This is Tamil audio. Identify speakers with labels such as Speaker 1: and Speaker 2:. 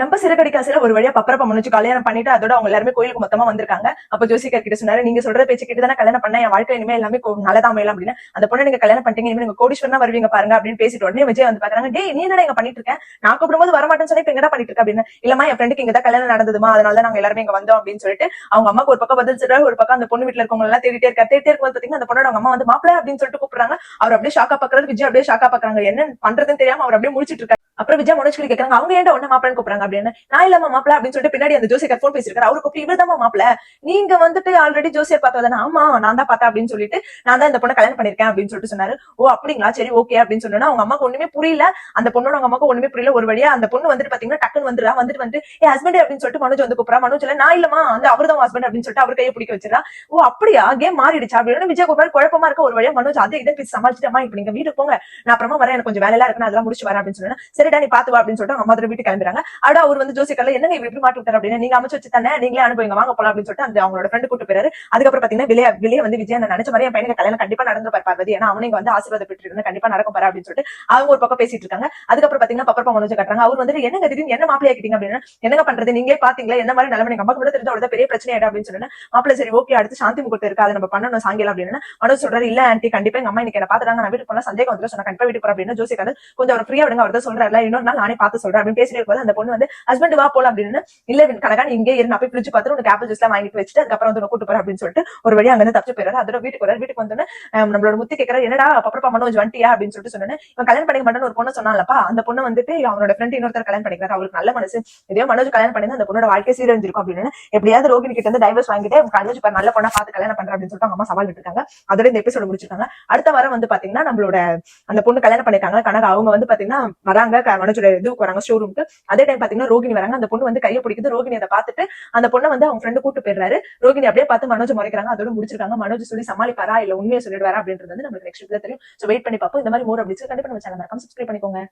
Speaker 1: நம்ம சிறகடிக்காசுல ஒரு வழியா பப்பரப்ப முடிச்சு கல்யாணம் பண்ணிட்டு அதோட அவங்க எல்லாருமே கோயிலுக்கு மொத்தமா வந்திருக்காங்க. அப்ப ஜோசிகர் கிட்ட சொன்னாரு, நீங்க சொல்ற பேச்சு கிட்ட தானே கல்யாணம் பண்ண, என் வாழ்க்கை இனிமே எல்லாமே நல்லதா அமையலாம் அப்படின்னு. அந்த பொண்ணு நீங்க கல்யாணம் பண்ணிட்டீங்க, இனிமே நீங்க கோடீஸ்வரனா வருவீங்க பாருங்க அப்படின்னு பேசிட்டு உடனே விஜய் வந்து பாக்குறாங்க, டேய் நீ என்னடா இங்க பண்ணிட்டு இருக்க, நான் கூப்பிடும்போது வரமாட்டேன்னு சொன்னா இப்ப எங்கடா பண்ணிட்டு இருக்க அப்படின்னு. இல்லமா என் ஃப்ரெண்டுக்கு இங்கதான் கல்யாணம் நடந்ததுமா, அதனால நாங்க எல்லாருமே இங்க வந்தோம் அப்படின்னு சொல்லிட்டு அவங்க அம்மாக்கு ஒரு பக்கம் பதில் சொல்றாரு, ஒரு பக்கம் அந்த பொண்ணு வீட்டுல இருக்கவங்க எல்லாம் தேடிட்டே இருக்கும்போது பாத்தீங்கன்னா அந்த பொண்ணோட அவங்க அம்மா வந்து மாப்பிள்ள அப்படின்னு சொல்லிட்டு கூப்பிடுறாங்க. அவர் அப்படியே ஷாக்கா பாக்குறாரு, விஜய் அப்படியே ஷாக்கா பாக்குறாங்க, என்ன பண்றதுன்னு தெரியாம அவர் அப்படியே முடிச்சிட்டு இருக்காரு. அப்புறம் விஜய் மனோஜ் கேக்குறாங்க, அவங்க ஏன்டா ஒண்ணு மாப்பிள்ளன்னு கூப்பிடுறாங்க அப்படின்னு. நான் இல்லாம மாப்பிள்ள அப்படின்னு சொல்லிட்டு பின்னாடி அந்த ஜோசியர் போன் பேசிருக்காரு. அவரு கூப்பிட்டு இவர் தான் மாப்பிள்ள, நீங்க வந்துட்டு ஆல்ரெடி ஜோசியர் பார்த்ததானே. ஆமா நான் தான் பார்த்தேன் அப்படின்னு சொல்லிட்டு, நான் தான் இந்த பொண்ணை கல்யாணம் பண்ணிருக்கேன் அப்படின்னு சொல்லிட்டு சொன்னாரு. ஓ அப்படிங்களா, சரி ஓகே அப்படின்னு சொன்னா அவங்க அம்மாக்கு ஒண்ணுமே புரியல. அந்த பொண்ணோட அவங்க அம்மாக்கு ஒண்ணுமே புரியல. ஒரு வழியா அந்த பொண்ணு வந்துட்டு பாத்தீங்கன்னா டக்குன்னு வந்துட்டு என் ஹஸ்பண்ட் அப்படின்னு சொல்லிட்டு மனோஜ் வந்து கூப்பிடா. மனோஜ் இல்ல நான் இல்லமா அந்த அவர் தான் ஹஸ்பண்ட் அப்படின்னு சொல்லிட்டு அவர் கையை பிடிக்க வச்சிடா. ஓ அப்படியா, கேம் மாறிடுச்சா அப்படின்னு விஜய் ஒரு குழப்பமா இருக்க. ஒரு வழியா மனோஜ் அதை இதை பேசி சமாளிச்சுட்டமா, இப்ப நீங்க வீட்டுக்கு போங்க, நான் அப்புறமா வரேன், எனக்கு கொஞ்சம் வேலை எல்லாம் இருக்கு, அதெல்லாம் முடிச்சு வரேன் அப்படின்னு சொன்னா, சரிடா நீ பாத்து வா அப்படின்னு சொல்லிட்டு அவங்க அம்மா வீட்டுக்கு கிளம்புறாங்க. அட அவர் வந்து ஜோசியர்ல என்னங்க இப்படி மாட்டி விட்டாரு அப்படின்னு, நீங்க அமைச்சு வச்சு தானே, நீங்களே அனுபவிங்க வாங்க போலாம் அப்படின்னு சொல்லிட்டு அந்த அவங்களோட ஃப்ரெண்டு கூட்டு போறாரு. அதுக்கப்புறம் பாத்தீங்கன்னா வெளியே வந்து விஜய் நினைச்ச மாதிரி என் பையனுக்கு கல்யாணம் கண்டிப்பா நடந்து பார்வதி, ஏன்னா அவனுக்கு வந்து ஆசீர்வாத பெற்று கண்டிப்பா நடக்கும் பாரு அப்படின்னு சொல்லிட்டு அவங்க ஒரு பக்கம் பேசிட்டு இருக்காங்க. அதுக்கப்புறம் பாத்தீங்கன்னா பப்பரப்பா மனோஜ் கட்டுறாங்க. அவர் வந்து என்னங்க திடீர்னு என்ன மாப்பிள்ளை ஆக்கிட்டீங்க அப்படின்னு. என்னங்க பண்றது, நீங்களே பாத்தீங்களா என்ன மாதிரி நிலைமை, எங்க அம்மாக்கு கூட தெரிஞ்ச அவ்வளவு பெரிய பிரச்சனை ஆயிடும் அப்படின்னு சொன்னா, மாப்பிள்ளை சரி ஓகே அடுத்து சாந்தி முகூர்த்தம் இருக்கு, அதை நம்ம பண்ணணும் சாயங்காலம் அப்படின்னு. மனோஜ் சொல்றாரு, இல்ல ஆண்டி கண்டிப்பா எங்க அம்மா இன்னைக்கு என்ன பாத்துறாங்க, நான் வீட்டுக்கு போனா சந்தேகம் வந்து சொன்னா கண்டிப்பா வீட்டுக்கு போறேன் அப்படின்னு. ஜோசியர் கொஞ்சம் அவர் ஃப்ரீயா விடுங்க, அவர் தான் சொல்றாரு, இன்னொரு நாள் நானே பார்த்து சொல்றேன் அப்படின்னு பேசிட்டு இருக்கும்போது அந்த பொண்ணு வந்து ஹஸ்பண்ட் வா போலாம் அப்படின்னு. இல்ல கணக்கா இங்கே இரு, நான் போய் ஃப்ரிட்ஜ் பார்த்து உனக்கு ஆப்பிள் ஜூஸ் எல்லாம் வாங்கிட்டு வச்சுட்டு அதுக்கப்புறம் வந்து கூட்டு போறேன் அப்படின்னு சொல்லிட்டு ஒரு வழியா அங்க இருந்து தப்பிச்சு போயிறாரு. அதோட வீட்டுக்கு வராரு. வீட்டுக்கு வந்தோன்னு நம்மளோட முத்தி கேட்கறாரு, என்னடா பப்பரப்பா மனோஜ் வந்துட்டியா அப்படின்னு சொல்லிட்டு சொன்னேன். இவன் கல்யாணம் பண்ணிக்க மாட்டேன்னு ஒரு பொண்ணு சொன்னாலப்பா, அந்த பொண்ணு வந்துட்டு அவனோட ஃப்ரெண்ட் இன்னொருத்தர் கல்யாணம் பண்ணிக்கிறாரு, அவருக்கு நல்ல மனசு, இதே மனோஜ் கல்யாணம் பண்ணி அந்த பொண்ணோட வாழ்க்கை சீரழிஞ்சிருக்கும் அப்படின்னு. எப்படியாவது ரோகிணி கிட்ட இருந்து டைவர்ஸ் வாங்கிட்டு மனோஜ் நல்ல பொண்ணா பார்த்து கல்யாணம் பண்ற அப்படின்னு சொல்லிட்டு அவங்க அம்மா சவால் விட்டுருக்காங்க. அதோட இந்த எபிசோட முடிச்சிருக்காங்க. அடுத்த வாரம் வந்து பாத்தீங்கன்னா நம்மளோட அந்த பொண்ணு கல்யாணம் பண்ணிருக்காங்க கனகா, அவங்க வந்து பாத்தீங்கன்னா வராங்க மனோஜோட இதுக்கு வராங்க ஷோரூமுக்கு. அதே டைம் பாத்தீங்கன்னா ரோகிணி வராங்க. அந்த பொண்ணு வந்து கையை பிடிக்குது. ரோகிணி அதை பார்த்துட்டு அந்த பொண்ணை வந்து அவங்க ஃப்ரெண்டு கூட்டு போயிடுறாரு. ரோகிணி அப்படியே பார்த்து மனோஜ் முறைக்கிறாங்க. அதோட முடிச்சிருக்காங்க. மனோஜ் சொல்லி சமாளிப்பாரா இல்ல உண்மையை சொல்லிடுவாரா அப்படின்றது வந்து நம்மளுக்கு நெக்ஸ்ட் வீடியோல தெரியும். சோ வெயிட் பண்ணி பார்ப்போம். இந்த மாதிரி மோர் அப்படி கண்டிப்பா நம்ம சேனல் மறக்காம சப்ஸ்கிரைப் பண்ணிக்கோங்க.